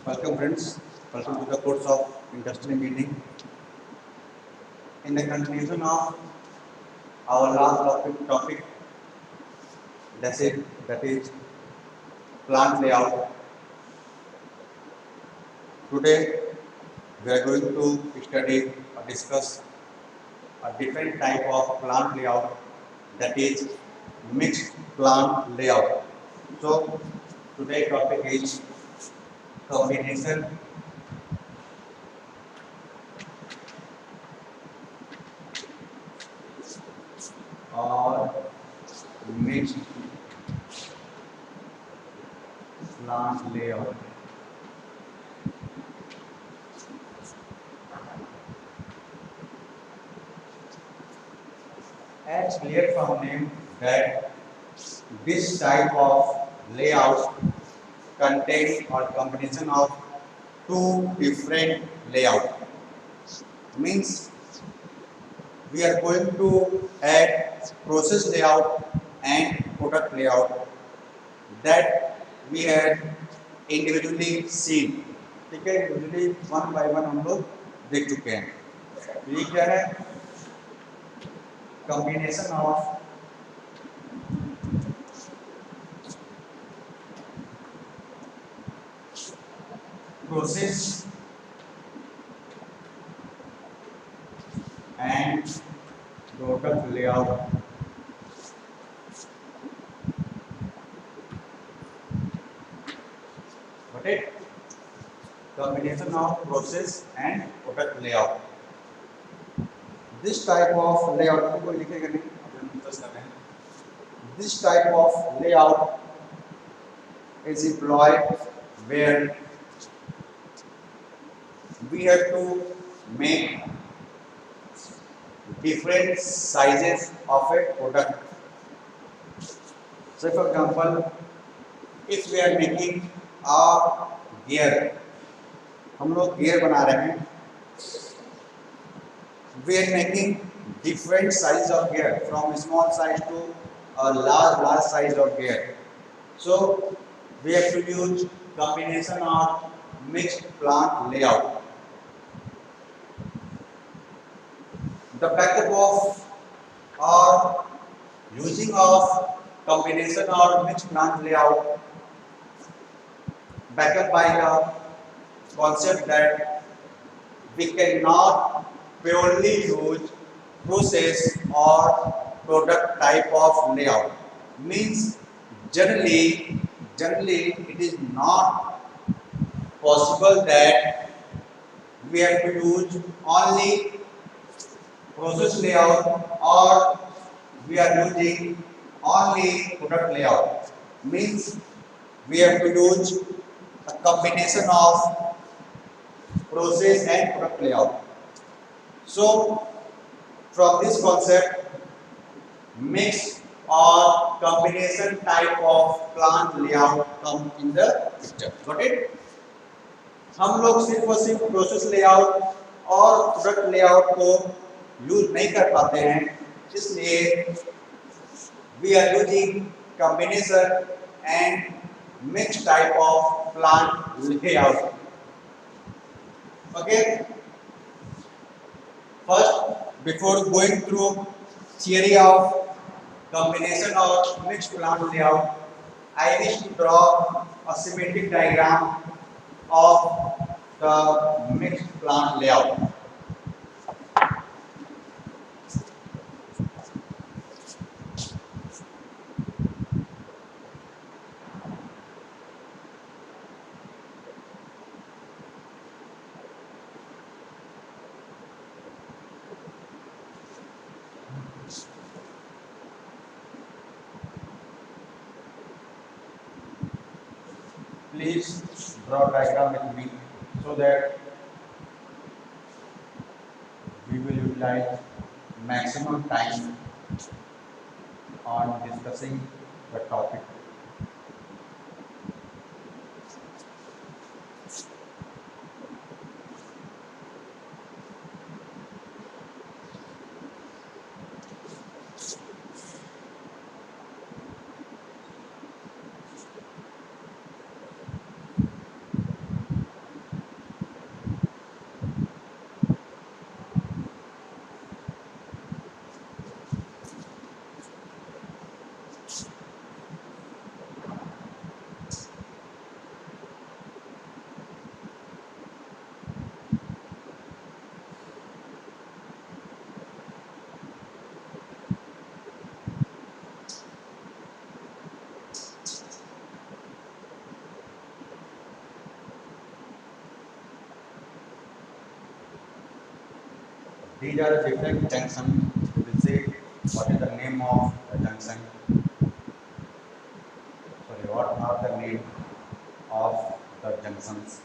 Welcome friends, welcome to the course of Industrial Engineering. In the continuation of our last topic that is plant layout. Today we are going to study or discuss a different type of plant layout, that is mixed plant layout. So today's topic is combination or mixed plant layout. As clear from name that this type of layout contains or combination of two different layout. Means we are going to add process layout and product layout that we had individually seen. ठीक है, individually one by one हम लोग देख चुके हैं. ये क्या है? Combination of process and product layout. Got it? Combination of process and product layout. This type of layout को लिखेगा नहीं, अपन डिस्कस कर रहे हैं. This type of layout is employed where we have to make different sizes of a product. So for example, if we are making a gear, हम लोग gear बना रहे हैं, we are making different size of gear from small size to a large size of gear. So we have to use combination of mixed plant layout. The backup of or using of combination or mixed plant layout backup by the concept that we cannot purely use process or product type of layout. Means generally it is not possible that we have to use only process layout or we are using only product layout. Means we have to use a combination of process and product layout. So from this concept, mix or combination type of plant layout come in the picture. Got it? हम लोग सिर्फ और सिर्फ process layout और product layout को use नहीं कर पाते हैं, इसलिए we are using combination and mixed type of plant layout. Okay. First, before going through theory of combination or mixed plant layout, I wish to draw a schematic diagram of the mixed plant layout. Please draw diagram with me so that we will utilize maximum time on discussing the topic. These are the different junctions. You will see what is the name of the junction. Sorry, what are the name of the junctions?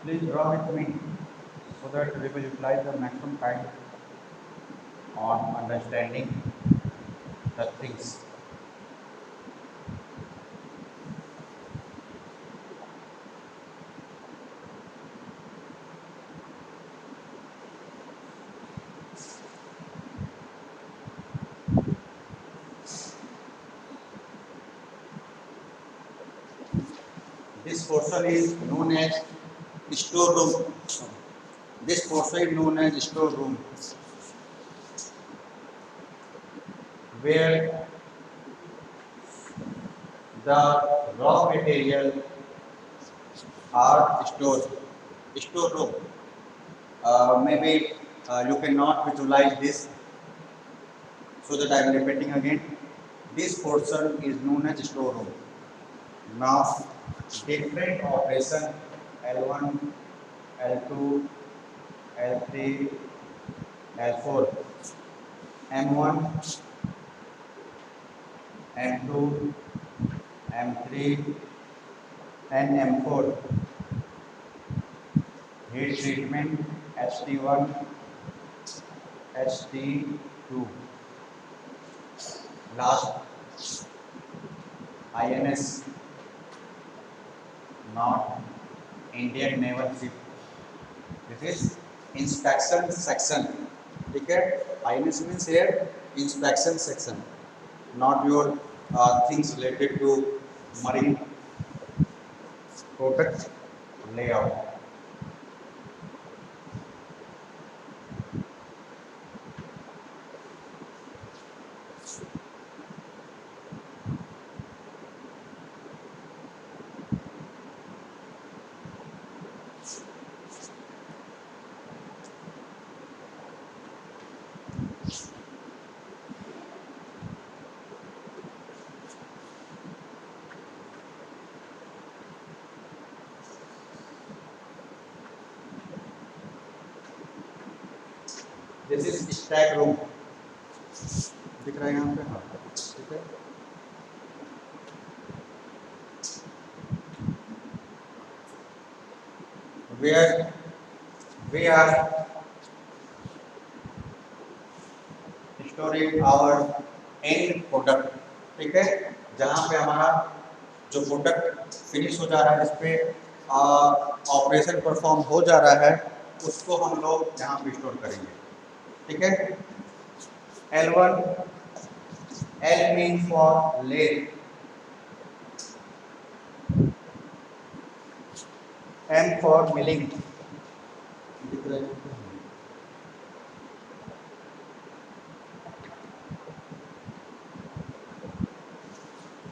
Please draw with me so that we will utilize the maximum time on understanding the things. This portion is known as storeroom. This portion is known as storeroom, where the raw material are stored. Storeroom. Maybe you cannot visualize this, so that I am repeating again. This portion is known as storeroom. Now, different operation L1, L2, L3, L4, M1, M2, M3, and M4. Heat treatment HT1, HT2. Last, INS, not Indian Naval Ship. This is inspection section. Okay, INS means here inspection section, not your things related to marine product layout. This is stack room. दिख रहा है यहाँ पे? हाँ, ठीक है. Where we are storing our end product. ठीक है, जहाँ पे हमारा जो प्रोडक्ट फिनिश हो जा रहा है, जिस पे ऑपरेशन परफॉर्म हो जा रहा है, उसको हम लोग यहाँ पे स्टोर करेंगे. ठीक है. L1, L means for lathe, M for milling.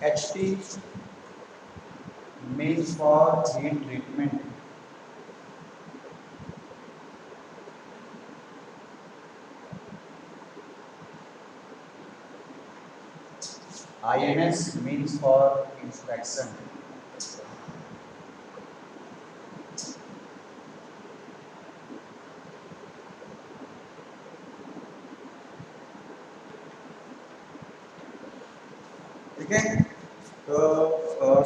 HT means for heat treatment. INS means for inspection. Okay.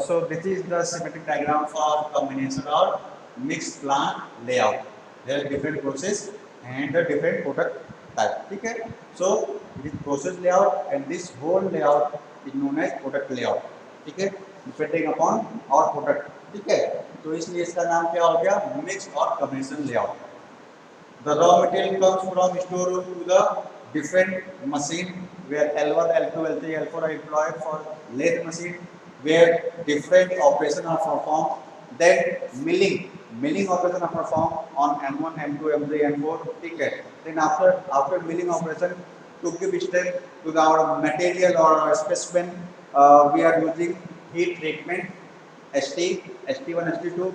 So this is the schematic diagram for combination or mixed plant layout. There are different process and the different product type. Okay. So this process layout and this whole layout is known as product layout. ठीक है, depending upon और product. ठीक है, तो इसलिए इसका नाम क्या हो गया, मिक्स और combination layout. The raw material comes from storeroom to the different machine where L1, L2, L3, L4 are employed for lathe machine where different operations are performed. Then milling milling operation are performed on M1, M2, M3, M4. ठीक है. Then after milling operation, to give strength to our material or our specimen, we are using heat treatment, ST, ST1, ST2,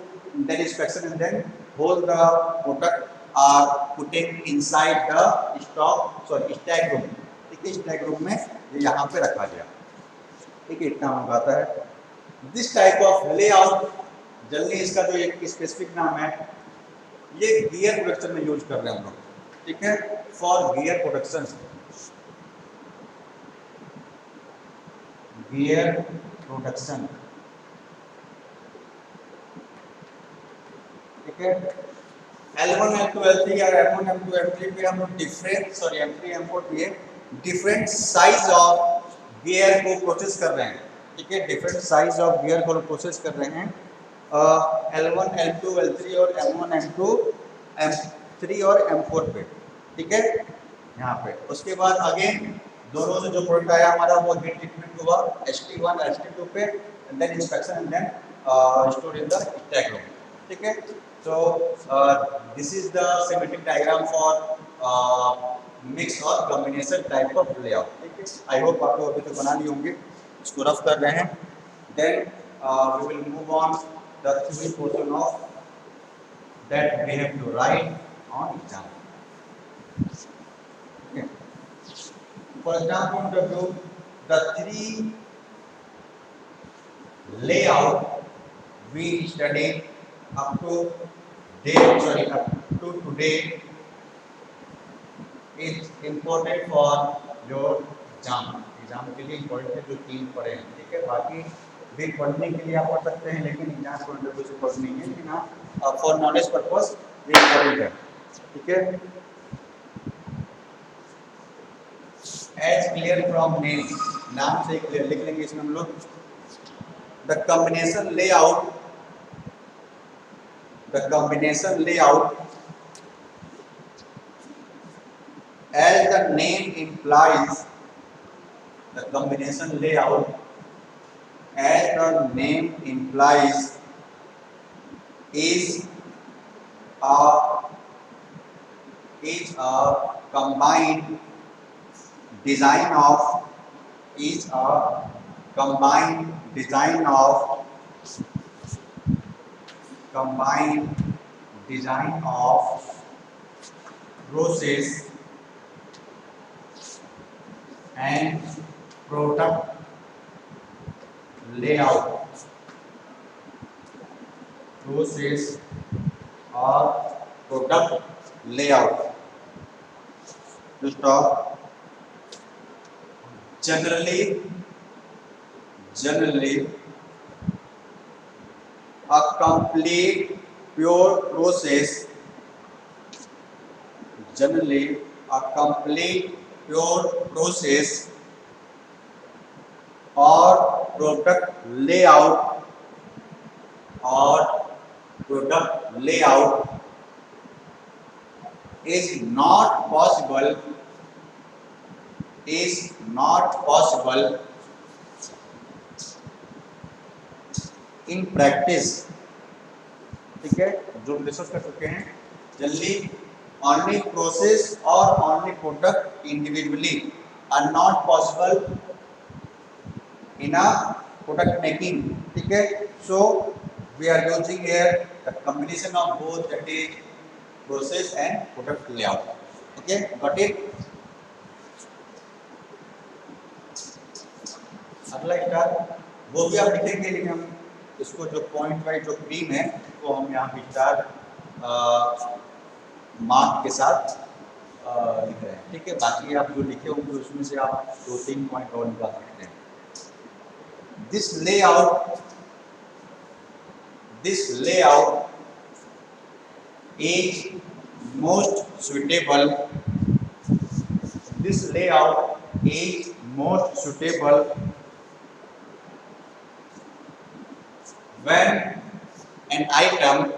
then inspection, and then whole the product are putting inside the stack room. ठीक है, stack room में ये यहाँ पे रखा गया. ठीक है, इतना हम आता है. दिस टाइप ऑफ लेआउट, जल्दी इसका जो एक स्पेसिफिक नाम है, ये गियर प्रोडक्शन में यूज कर रहे हैं हम लोग. ठीक है, for gear production, gear production. ठीक है, L1, L2, L3 और M1, M2, M3 पे हम लोग M3, M4 पे डिफरेंट साइज ऑफ गियर को प्रोसेस कर रहे हैं. ठीक है, डिफरेंट साइज ऑफ गियर को प्रोसेस कर रहे हैं. L1, L2, L3 और M1, M2, M3 और M4 पे. ठीक है, यहाँ पे उसके बाद अगेन दोनों से जो प्रोडक्ट आया हमारा वो हीट ट्रीटमेंट हुआ ST1, ST2 पे, and then inspection, and then store in the stack room. ठीक है, so this is the schematic diagram for mix or combination type of layout. ठीक है, I hope आप लोग अभी तक बना लिए होंगे, इसको रफ कर रहे हैं. Then we will move on the theory portion of that we have to write on exam. Okay. For exam point of view, the three layout we studied up to today is important for your exam. Exam के लिए important है जो तीन पढ़े हैं. ठीक है, बाकी भी पढ़ने के लिए आप पढ़ सकते हैं, लेकिन एग्जाम पॉइंट ऑफ व्यू से पढ़ नहीं है, लेकिन आप फॉर नॉलेज पर्पस ये इम्पोर्टेंट है. ठीक है, एज क्लियर फ्रॉम नेम, नाम से क्लियर लिख लेंगे इसमें हम लोग. The combination layout, the combination layout, as the name implies, the combination layout, as the name implies, is a combined design of, is a combined design of, combined design of process and product layout, process or product layout. To stop, generally a complete pure process, generally a complete pure process or product layout, or product layout is not possible, is not possible in practice. ठीक है, जो discuss कर चुके हैं जल्दी. only process or only product individually are not possible in a product making. ठीक है, so we are using here the combination of both, that is process and product layout. Okay, got it. अगला star वो भी आप लिखेंगे, लेकिन हम इसको जो पॉइंट वाइज जो क्रीम है वो हम यहाँ पे स्टार मार्क के साथ लिख रहे हैं. ठीक है, बाकी आप जो लिखे होंगे उसमें से आप 2-3 पॉइंट और निकाल सकते हैं. This layout is most suitable, this layout is most suitable when an item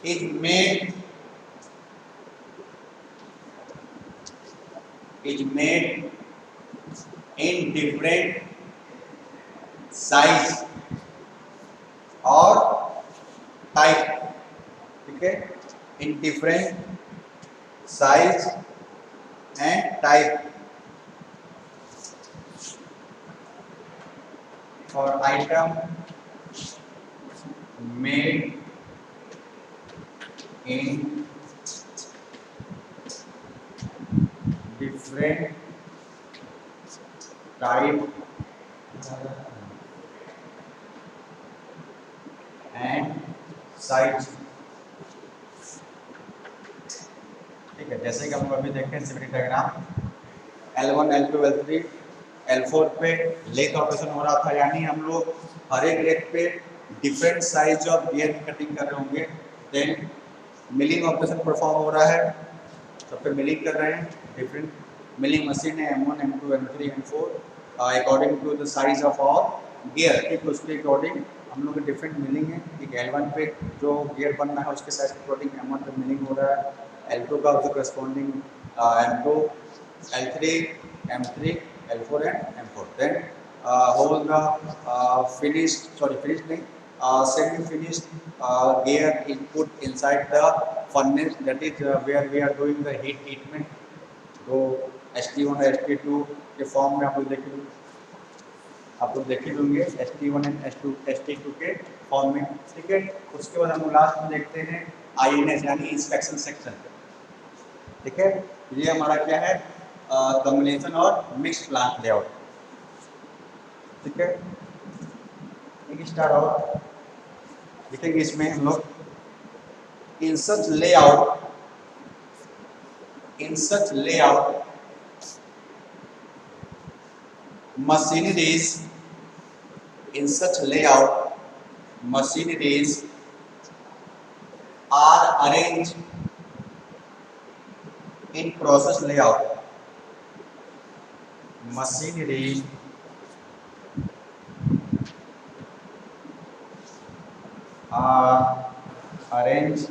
is made in different size और टाइप, ठीक है, in different size and type for item made in different type and size, ठीक है। जैसे कि हम अभी देखें symmetric diagram L1 L2 L3 L4 पे लेथ ऑपरेशन हो रहा था, यानी हम लोग हर एक लेथ पे डिफरेंट साइज ऑफ गियर की कटिंग कर रहे होंगे। देन मिलिंग ऑपरेशन परफॉर्म हो रहा है, सब पे मिलिंग कर रहे हैं, डिफरेंट मिलिंग मशीन है M1 M2 M3 M4 according to the size of all gear, ठीक है, उसके अकॉर्डिंग हम लोग डिफरेंट मिलिंग है, ठीक है। L1 पे जो गियर बनना है उसके साइज के अकॉर्डिंग M1 पे मिलिंग हो रहा है, L2 का उसके corresponding M2 L3 M3 L4 and M4, then whole the finished semi finished gear is put inside the furnace, that is where we are doing the heat treatment। तो ST1 और ST2 के form में आप लोग देखे होंगे ST1 and ST2 के form में, ठीक है। उसके बाद हम लास्ट में देखते हैं INS यानी इंस्पेक्शन सेक्शन, ठीक है। ये हमारा क्या है, कॉम्बिनेशन और मिक्स प्लांट लेआउट, ठीक है। एक स्टार्ट आउट देखेंगे, इसमें हम लोग इन सच layout machineries in such layout machineries are arranged in process layout, machinery are arranged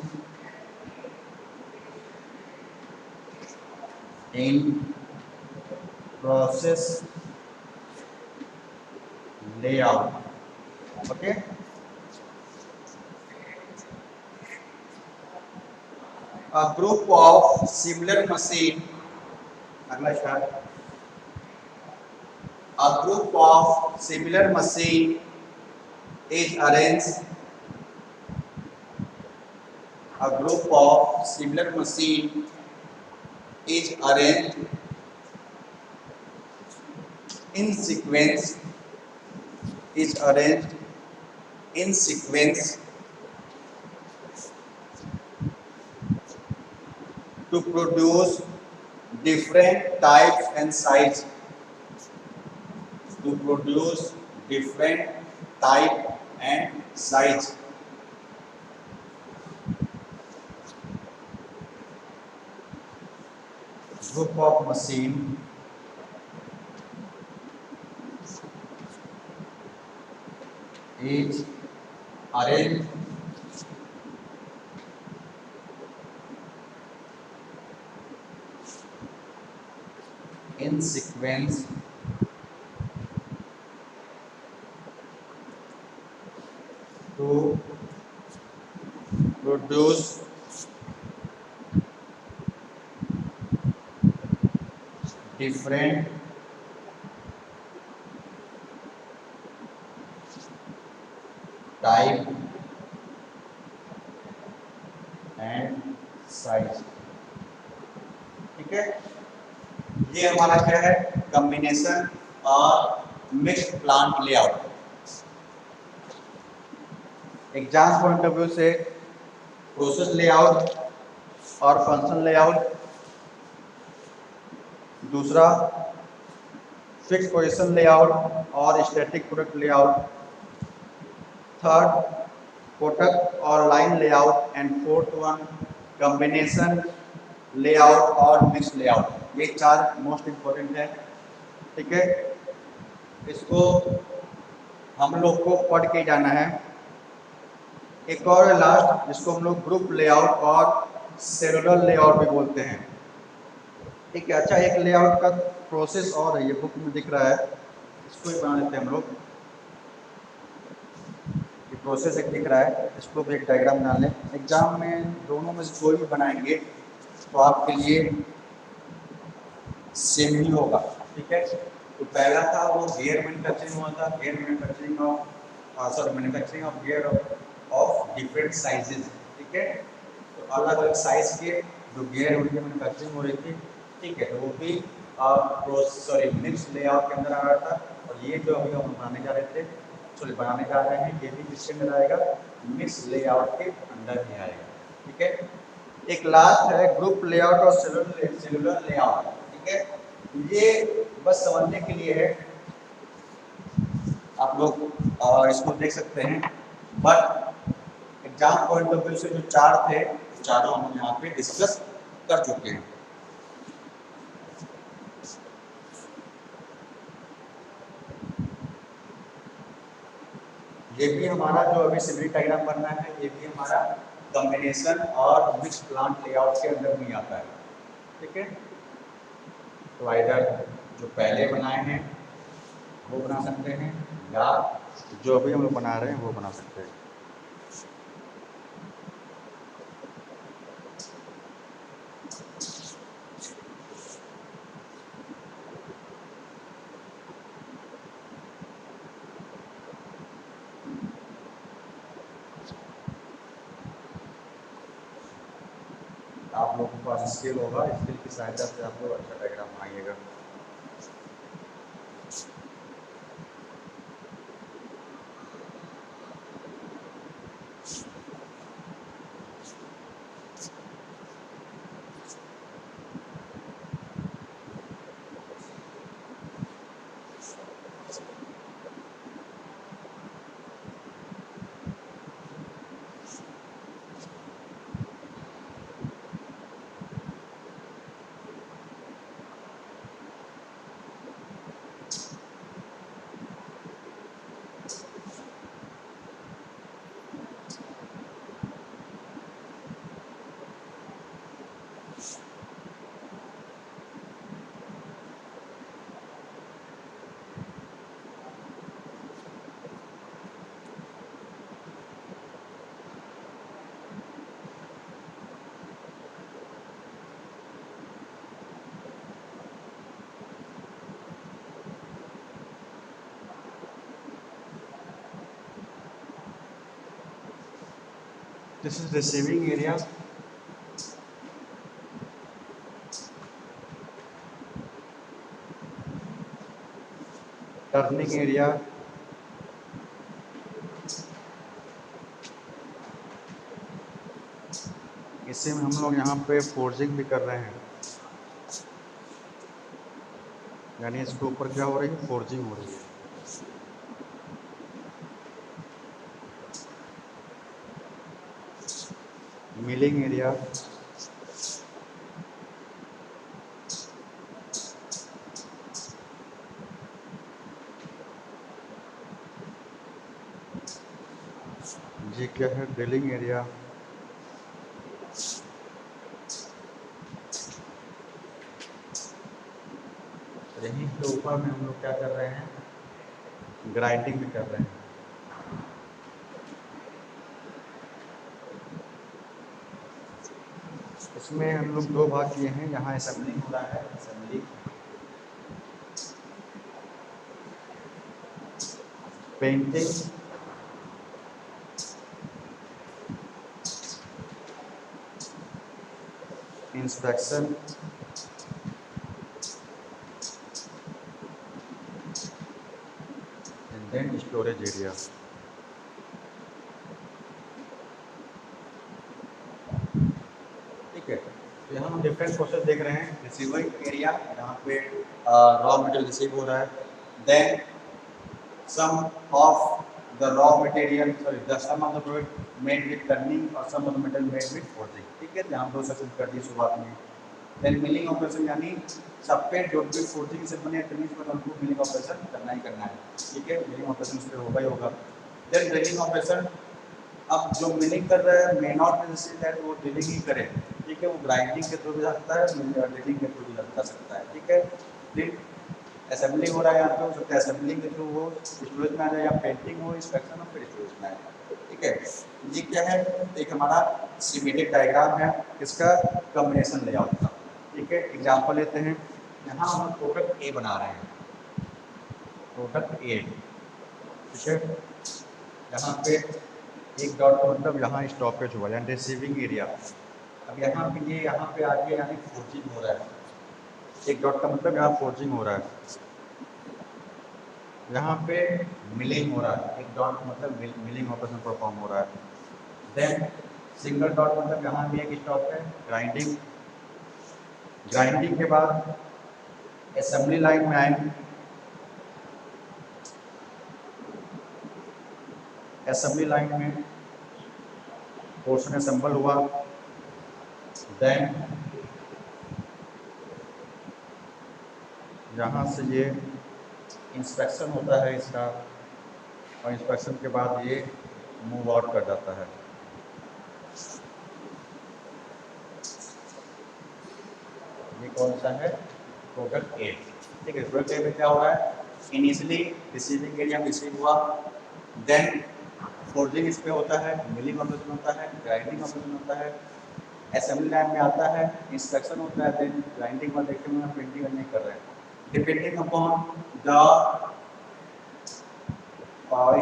in process layout, okay। A group of similar machine, अगला start, a group of similar machine is arranged, a group of similar machine is arranged in sequence, is arranged in sequence to produce different types and size, to produce different type and size, group of machine is arranged in sequence to produce different type and size, ठीक है। ये हमारा क्या है, combination और mixed plant layout. Exam point of view से process layout और function layout, दूसरा फिक्स पोजीशन लेआउट और static product layout, third product और line layout, end fourth one combination layout और मिक्स लेआउट। ये चार मोस्ट इम्पोर्टेंट है, ठीक है। इसको हम लोग को पढ़ के जाना है। एक और लास्ट जिसको हम लोग ग्रुप लेआउट और सेलुलर लेआउट भी बोलते हैं, ठीक है। अच्छा, एक लेआउट का प्रोसेस और है, ये बुक में दिख रहा है, इसको ही बना लेते हैं हम लोग। ये प्रोसेस एक दिख रहा है, इसको भी एक डायग्राम बना लें। एग्जाम में दोनों में से कोई भी बनाएंगे तो आपके लिए सेम ही होगा, ठीक है। तो पहला था वो गियर मैन्युफैक्चरिंग हुआ था, gear manufacturing of manufacturing of gear of different sizes, ठीक है। तो अलग अलग साइज के जो गियर उनकी मैन्युफैक्चरिंग हो रही थी, ठीक है। तो वो भी मिक्स लेआउट के अंदर आ रहा था। और ये जो अभी हम बनाने जा रहे थे, बनाने जा रहे हैं, ये भी किसके अंदर आएगा, मिक्स लेआउट के अंदर ही आएगा, ठीक है। एक लास्ट है ग्रुप लेआउट और सेलुलर लेआउट, ठीक है। ये बस समझने के लिए है, आप लोग इसको देख सकते हैं, but exam point of view से जो चार थे, चारों हम यहाँ पे डिस्कस कर चुके हैं। ये भी हमारा जो अभी सिवरेज डायग्राम बनना है, ये भी हमारा कॉम्बिनेशन और मिक्स प्लांट लेआउट के अंदर नहीं आता है, ठीक है। तो आइदर जो पहले बनाए हैं वो बना सकते हैं, या जो अभी हम लोग बना रहे हैं वो बना सकते हैं। आप लोगों के पास स्केल होगा, स्केल की सहायता से आप लोग अच्छा डायग्राम बनाइएगा। This is receiving area. Turning area. इसे हम लोग यहाँ पे फोर्जिंग भी कर रहे हैं, यानी इसके ऊपर क्या हो रही है, फोर्जिंग हो रही है। मिलिंग एरिया, ये क्या है, ड्रिलिंग एरिया, यहीं के ऊपर में हम लोग क्या कर रहे हैं, ग्राइंडिंग भी कर रहे हैं। इसमें हम लोग दो भाग किए हैं, यहाँ असेंबलिंग हो रहा है, assembling, painting, inspection, and then storage area. ठीक है, तो यहाँ हम डिफरेंट प्रोसेस देख रहे हैं। रिसीविंग एरिया, यहाँ पे रॉ मटेरियल रिसीव हो रहा है, then some of the raw material, some of the product made with turning or some of the material made with forging, ठीक है। यहाँ दो सेक्शन कर दिए शुरुआत में। देन मिलिंग ऑपरेशन, यानी सब पे जो भी फोर्जिंग से बने टर्निंग पर हमको मिलिंग ऑपरेशन करना ही करना है, ठीक है। मिलिंग ऑपरेशन उस पर होगा ही होगा। देन ड्रिलिंग ऑपरेशन, अब जो मिलिंग कर रहा है मे नॉट नेसेसरी दैट वो ड्रिलिंग ही करे, ठीक है। वो ग्राइंडिंग के थ्रू भी जा सकता है, ड्रिलिंग के थ्रू भी जा सकता है, ठीक है। प्रिंट असेंबली हो रहा है, यहाँ पे हो सकता है असेंबली के थ्रू हो, स्टोरेज में आ जाए, या पेंटिंग हो, इंस्पेक्शन हो, फिर स्टोरेज में आए। ठीक है, ये क्या है, एक हमारा स्कीमेटिक डायग्राम है किसका, कॉम्बिनेशन लेआउट का। ठीक है, एग्जांपल लेते हैं, यहाँ हम प्रोडक्ट ए बना रहे हैं, प्रोडक्ट ए। ठीक है, यहाँ पे एक डॉट का मतलब यहाँ स्टॉपेज हुआ यानी रिसीविंग एरिया। अब यहाँ पे ये यहाँ पे आगे यानी फोर्जिंग हो रहा है, एक डॉट का मतलब यहाँ फोर्जिंग हो रहा है, यहाँ पे मिलिंग हो रहा है, एक डॉट मतलब मिलिंग ऑपरेशन परफॉर्म हो रहा है। देन सिंगल डॉट मतलब यहाँ भी एक स्टॉप है, ग्राइंडिंग। ग्राइंडिंग के बाद असेंबली लाइन में आएंगे, असेंबली लाइन में पोर्शन असेंबल हुआ। देन यहाँ से ये इंस्पेक्शन होता है इसका, और इंस्पेक्शन के बाद ये मूव आउट कर जाता है। ये कौन सा है, प्रोडक्ट ए। ठीक है, प्रोडक्ट ए में क्या हो रहा है, इनिशियली रिसीविंग एरिया में रिसीव हुआ, देन फोर्जिंग इस पे होता है, मिलिंग ऑपरेशन होता है, ग्राइंडिंग ऑपरेशन होता है, असेंबली लाइन में आता है, इंस्पेक्शन होता है, देन ग्राइंडिंग में देखते हैं प्रिंटिंग नहीं कर रहे हैं। Depending upon the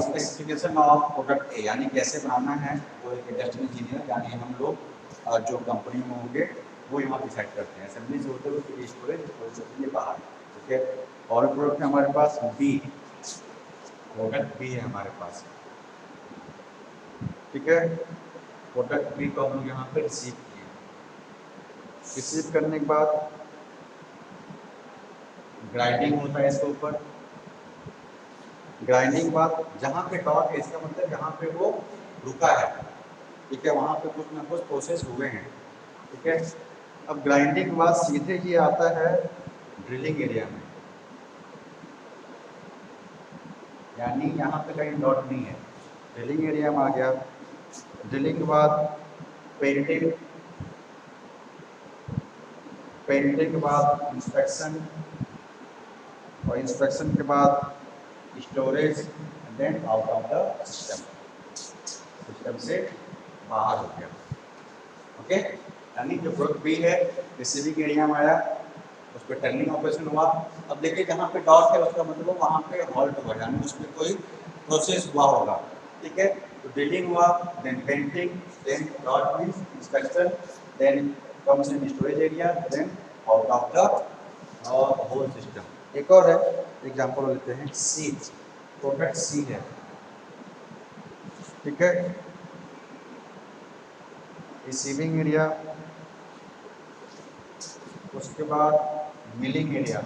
specification of product ए, यानी कैसे बनाना है वो एक इंडस्ट्रियल इंजीनियर यानी हम लोग जो कंपनी में होंगे वो यहाँ डिसाइड करते हैं। असेंबली से होते हुए फिर स्टोरेज, स्टोरेज से ये बाहर। ठीक है, और प्रोडक्ट है हमारे पास बी, प्रोडक्ट बी है हमारे पास। ठीक है, प्रोडक्ट बी को हम लोग यहाँ पे रिसीव किए, रिसीव करने के बाद ग्राइंडिंग होता है इसके ऊपर। ग्राइंडिंग के बाद जहाँ पे डॉट है इसका मतलब यहाँ पे वो रुका है। ठीक है, वहाँ पे कुछ ना कुछ प्रोसेस हुए हैं। ठीक है, अब ग्राइंडिंग के बाद सीधे ये आता है ड्रिलिंग एरिया में, यानी यहाँ पे कहीं डॉट नहीं है, ड्रिलिंग एरिया में आ गया। ड्रिलिंग के बाद पेंटिंग, पेंटिंग के बाद इंस्पेक्शन, और इंस्पेक्शन के बाद storage, then out of the system, system से बाहर हो गया। ओके, यानी जो प्रोडक्ट बी है रिसीविंग एरिया में आया, उस पर टर्निंग ऑपरेशन हुआ। अब देखिए जहाँ पे डॉट है उसका मतलब वहाँ पे हॉल्ट हुआ, यानी उसमें कोई प्रोसेस हुआ होगा। ठीक है, तो ड्रिलिंग हुआ, then painting, then dot means inspection, then comes in storage area, then out of the whole system. एक और है एग्जांपल लेते हैं, सी, प्रोडक्ट सी है। ठीक है, रिसीविंग एरिया, उसके बाद मिलिंग एरिया।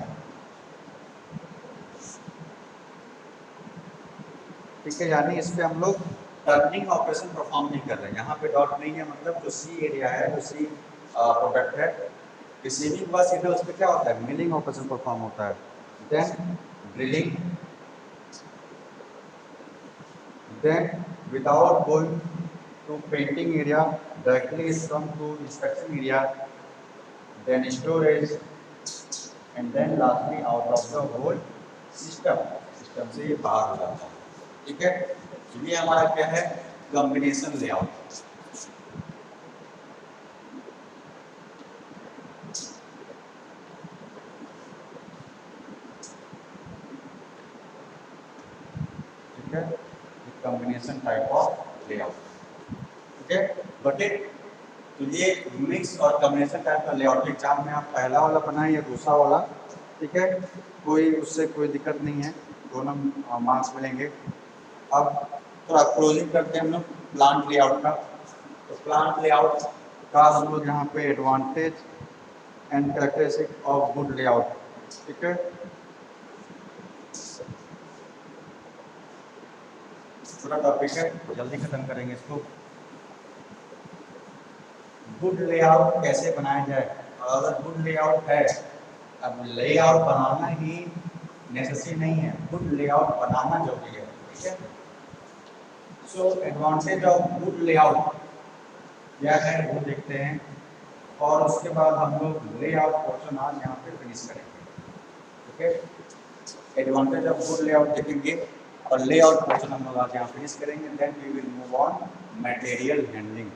ठीक है, यानी इस पे हम लोग टर्निंग ऑपरेशन परफॉर्म नहीं कर रहे हैं, यहाँ पे डॉट नहीं है, मतलब जो सी एरिया है, जो सी प्रोडक्ट है, रिसीविंग के बाद सीधे उस पर क्या होता है, मिलिंग ऑपरेशन परफॉर्म होता है, then drilling, then without going to painting area directly is come to inspection area, then storage, and then lastly out of the whole system, system से ये बाहर हो जाता है। ठीक है, तो ये हमारा क्या है, कॉम्बिनेशन लेआउट। ठीक है, कॉम्बिनेशन टाइप ऑफ लेआउट। ठीक है, बट तो ये मिक्स और कॉम्बिनेशन टाइप का लेआउट एग्जाम में आप पहला वाला बनाए या दूसरा वाला, ठीक है, कोई उससे कोई दिक्कत नहीं है, दोनों मार्क्स मिलेंगे। अब थोड़ा क्लोजिंग करते हैं हम लोग प्लांट लेआउट का। तो प्लांट लेआउट का हम लोग यहाँ पे advantage and characteristic of good layout. ठीक है, थोड़ा टॉपिक है, जल्दी खत्म करेंगे इसको। गुड लेआउट कैसे बनाया जाए, अगर गुड लेआउट है, अब लेआउट बनाना ही नेसेसरी नहीं है, गुड लेआउट बनाना जरूरी है। ठीक है, सो एडवांटेज ऑफ गुड लेआउट क्या है वो देखते हैं, और उसके बाद हम लोग लेआउट पोर्शन आज यहाँ पे फिनिश करेंगे। ठीक है, एडवांटेज ऑफ गुड लेआउट देखेंगे और लेआउट पोर्शन हम लोग आज यहाँ फिनिश करेंगे, then we will move on material handling.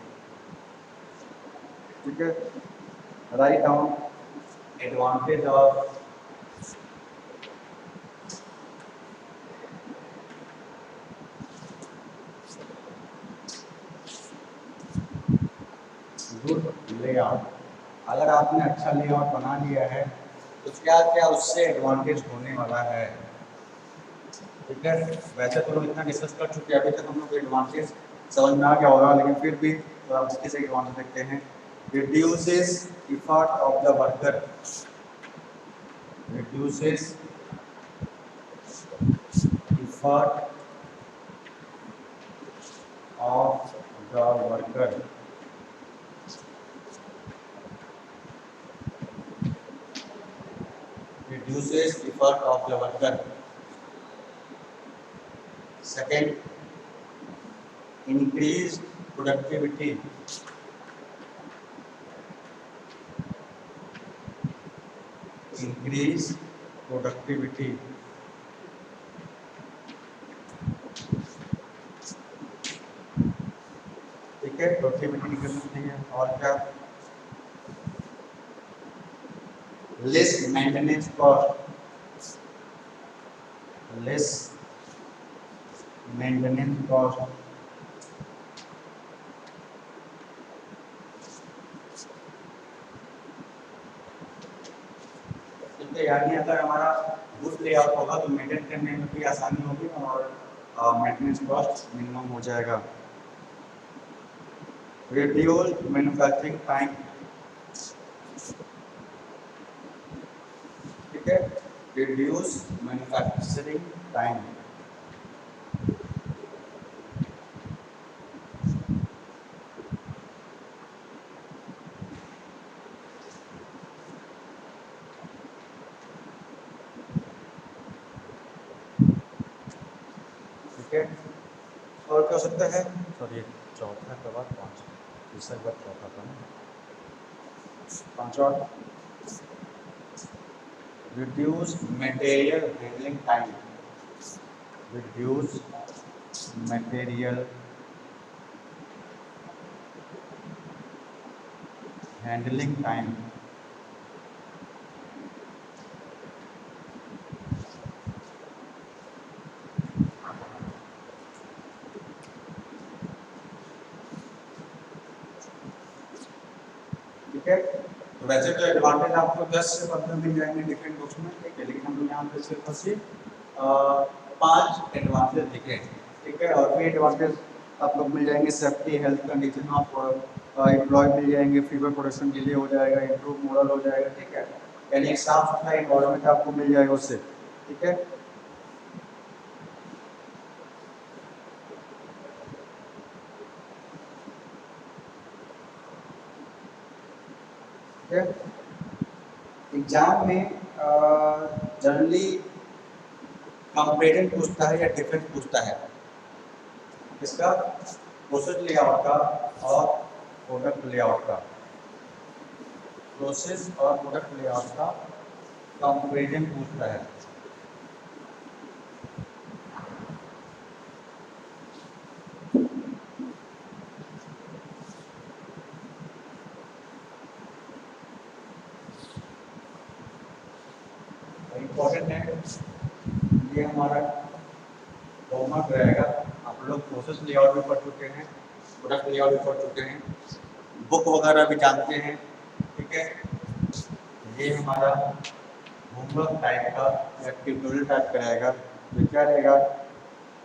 ठीक है, write down advantage of good layout. अगर आपने अच्छा लेआउट बना लिया है तो क्या क्या उससे एडवांटेज होने वाला है। ठीक है, वैसे तो लोग इतना डिस्कस कर चुके हैं, अभी तक हम लोग एडवांटेज समझ में आ गया होगा, लेकिन फिर भी थोड़ा मुश्किल से एडवांटेज देखते हैं। Reduces effort of the worker, reduces effort of the worker, reduces effort of the worker. Second, increased productivity. Increase productivity. ठीक है, प्रोडक्टिविटी निकलनी चाहिए। और क्या, less maintenance cost, less maintenance cost. ठीक है, यानी अगर हमारा गुड लेआउट होगा तो मेंटेन करने में भी आसानी होगी और मेंटेनेंस कॉस्ट मिनिमम हो जाएगा। रिड्यूस मैन्युफैक्चरिंग टाइम, ठीक है, रिड्यूस मैन्युफैक्चरिंग टाइम। ठीक है, और क्या हो सकता है, सॉरी चौथा के बाद पाँच, तीसरा के बाद चौथा था ना, पांचवा, reduce material handling time, reduce material handling time. ठीक है, तो वैसे तो एडवांटेज आपको 10 से 15 मिल जाएंगे डिफरेंट बुक्स में, ठीक है, लेकिन हम लोग यहाँ पे सिर्फ और सिर्फ 5 एडवांटेज लिखे। ठीक है, और भी एडवांटेज आपको मिल जाएंगे, safety, health condition of employ मिल जाएंगे, फीवर प्रोडक्शन डिले हो जाएगा, इंप्रूव मोरल हो जाएगा। ठीक है, यानी एक साफ सुथरा इन्वायरमेंट आपको मिल जाएगा उससे। ठीक है, एग्जाम में जनरली कंपेरेटिव पूछता है या डिफरेंस पूछता है, इसका प्रोसेस लेआउट का और प्रोडक्ट लेआउट का, प्रोसेस और प्रोडक्ट लेआउट का कंपेरिजन पूछता है। इम्पोर्टेंट है, ये हमारा होमवर्क रहेगा। आप लोग प्रोसेस लेआउट भी पढ़ चुके हैं, प्रोडक्ट लेआउट भी पढ़ चुके हैं, बुक वगैरह भी जानते हैं। ठीक है, ये हमारा होमवर्क टाइप का या ट्यूटोरियल टाइप का रहेगा। तो क्या रहेगा,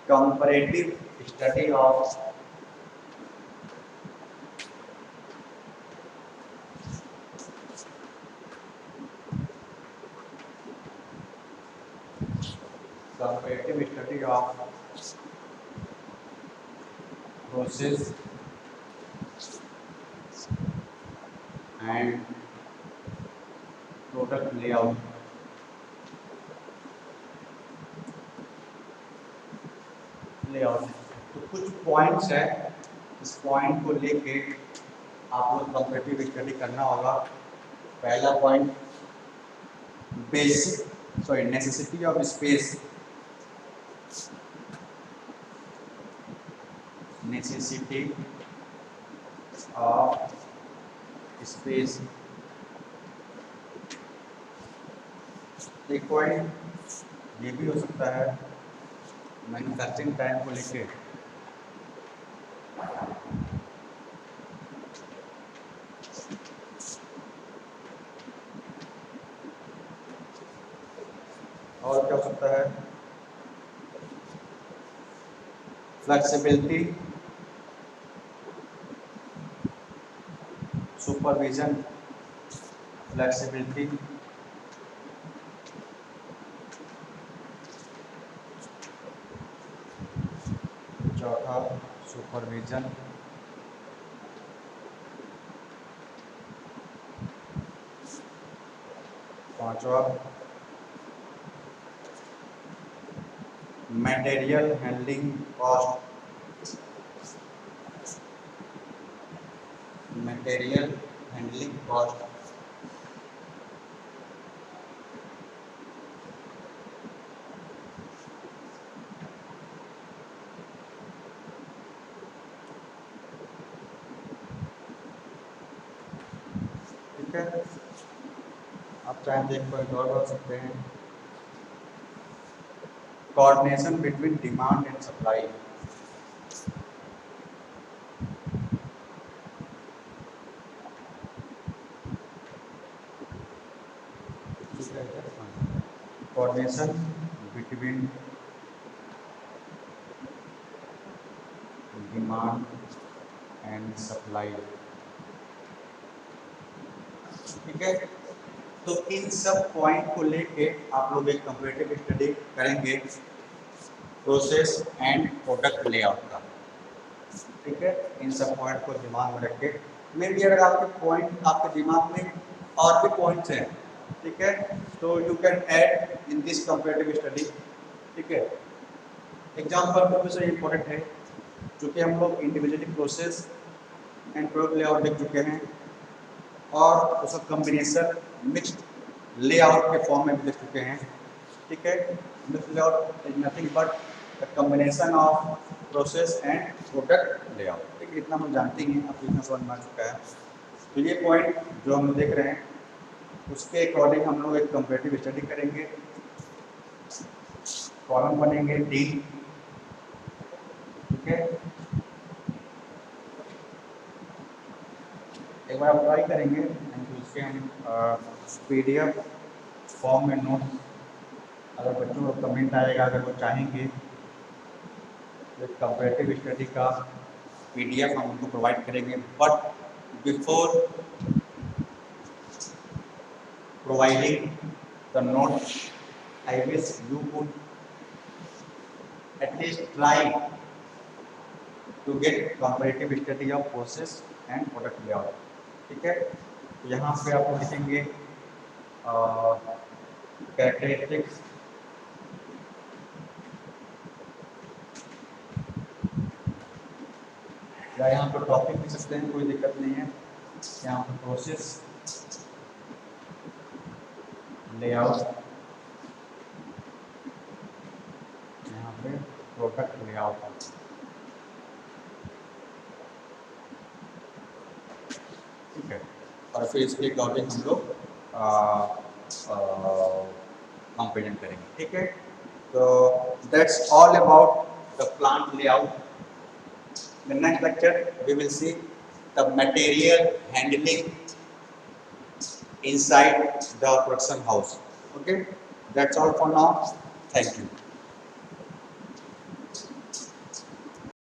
comparative study of comparative study of process and product layout। तो कुछ पॉइंट्स है, इस पॉइंट को लेके आप लोग कंपैरेटिव स्टडी करना होगा। पहला point, basic sorry, necessity of space, necessity of space। एक पॉइंट ये भी हो सकता है मैन्युफैक्चरिंग टाइम को लेके, और क्या हो सकता है फ्लेक्सिबिलिटी, सुपरविजन, फ्लेक्सिबिलिटी, चौथा सुपरविजन, पांचवा material handling cost, material handling cost, ठीक है। आप चाहें तो एक पॉइंट और बढ़ सकते हैं, coordination between demand and supply, coordination between demand and supply, ठीक है। तो इन सब पॉइंट को लेके आप लोग एक कंपैरेटिव स्टडी करेंगे प्रोसेस एंड प्रोडक्ट लेआउट का, ठीक है। इन सब पॉइंट को दिमाग में रख के, मे भी अगर आपके पॉइंट आपके दिमाग में और भी पॉइंट्स हैं, ठीक है, तो you can add in this comparative study, ठीक है। एग्जाम्पल प्रोफेसर इंपॉर्टेंट है, क्योंकि हम लोग individually process and product layout देख चुके हैं और उसका कॉम्बिनेशन मिक्स्ड लेआउट के फॉर्म में भी देख चुके हैं, ठीक है। Mixed layout is nothing but the combination of process and product layout, ठीक है। इतना हम जानते ही हैं, आपको इतना समझ में आ चुका है। तो ये पॉइंट जो हम देख रहे हैं उसके अकॉर्डिंग हम लोग एक कंपैरेटिव स्टडी करेंगे, कॉलम बनेंगे 3, ठीक है। एक बार आप ट्राई करेंगे एंड उसके हम पीडीएफ फॉर्म में नोट, अगर बच्चों को कमेंट आएगा, अगर वो चाहेंगे तो कंपैरेटिव स्टडी का पीडीएफ हम उनको प्रोवाइड करेंगे, but before providing the note I wish you could at least try to get comparative study of process and product layout, ठीक है। तो यहाँ पे आप लिखेंगे कैरेक्टरिस्टिक्स, या यहाँ पर टॉपिक लिख सकते हैं, कोई दिक्कत नहीं है। यहाँ पर प्रोसेस लेआउट, यहाँ पे प्रोडक्ट लेआउट, ठीक है। और फिर इसके अकॉर्डिंग हम लोग कंपेरिजन करेंगे, ठीक है। तो that's all about the plant layout. The next lecture we will see the material handling inside the production house. Okay, that's all for now. Thank you.